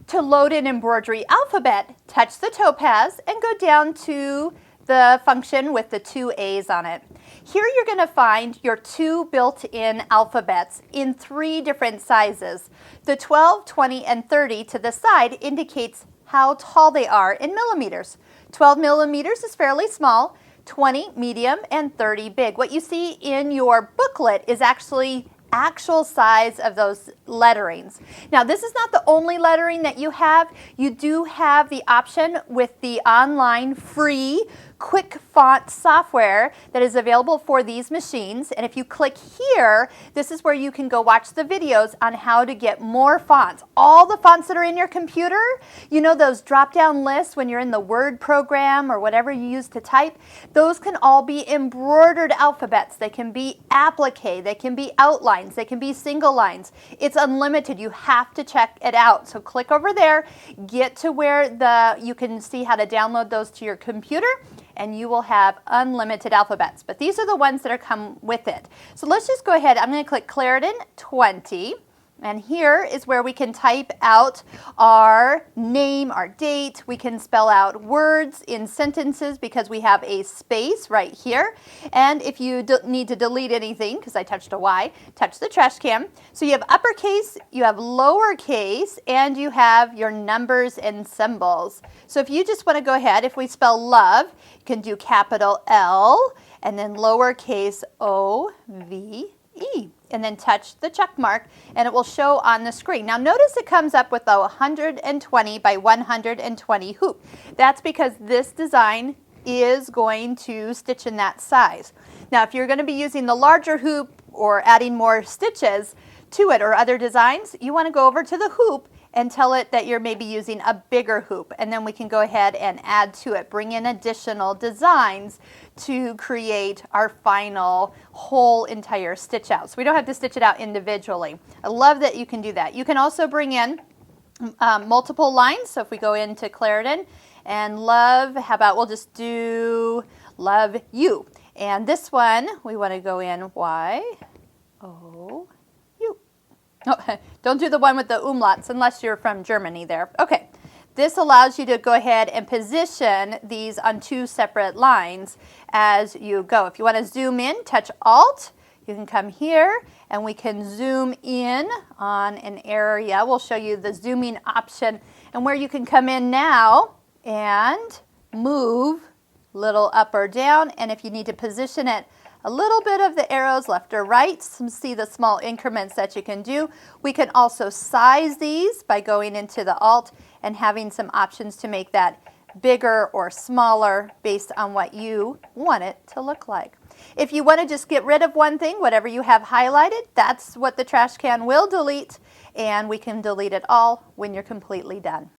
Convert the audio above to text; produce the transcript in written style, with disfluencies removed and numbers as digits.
To load an embroidery alphabet, touch the topaz and go down to the function with the 2 A's on it. Here you're going to find your 2 built-in alphabets in 3 different sizes. The 12, 20, and 30 to the side indicates how tall they are in millimeters. 12 millimeters is fairly small, 20 medium, and 30 big. What you see in your booklet is actual size of those letterings. Now, this is not the only lettering that you have. You do have the option with the online free quick font software that is available for these machines. And if you click here, this is where you can go watch the videos on how to get more fonts. All the fonts that are in your computer, you know those drop-down lists when you're in the Word program or whatever you use to type, those can all be embroidered alphabets. They can be applique, they can be outlines, they can be single lines. It's unlimited. You have to check it out. So click over there, get to where you can see how to download those to your computer, and you will have unlimited alphabets. But these are the ones that come with it. So let's just go ahead. I'm going to click Clarendon 20. And here is where we can type out our name, our date. We can spell out words in sentences because we have a space right here. And if you need to delete anything, because I touched a Y, touch the trash can. So you have uppercase, you have lowercase, and you have your numbers and symbols. So if you just want to go ahead, if we spell love, you can do capital L and then lowercase O-V-E. And then touch the check mark and it will show on the screen. Now notice it comes up with a 120 by 120 hoop. That's because this design is going to stitch in that size. Now if you're going to be using the larger hoop or adding more stitches to it or other designs, you want to go over to the hoop and tell it that you're maybe using a bigger hoop, and then we can go ahead and add to it, bring in additional designs to create our final whole entire stitch out. So we don't have to stitch it out individually. I love that you can do that. You can also bring in multiple lines. So if we go into Clarendon and love, how about we'll just do love you. And this one, we want to go in Y-O. Oh, don't do the one with the umlauts unless you're from Germany there. Okay, this allows you to go ahead and position these on 2 separate lines as you go. If you want to zoom in, touch Alt. You can come here and we can zoom in on an area. We'll show you the zooming option and where you can come in now and move little up or down. And if you need to position it a little bit of the arrows left or right, see the small increments that you can do. We can also size these by going into the Alt and having some options to make that bigger or smaller based on what you want it to look like. If you want to just get rid of one thing, whatever you have highlighted, that's what the trash can will delete, and we can delete it all when you're completely done.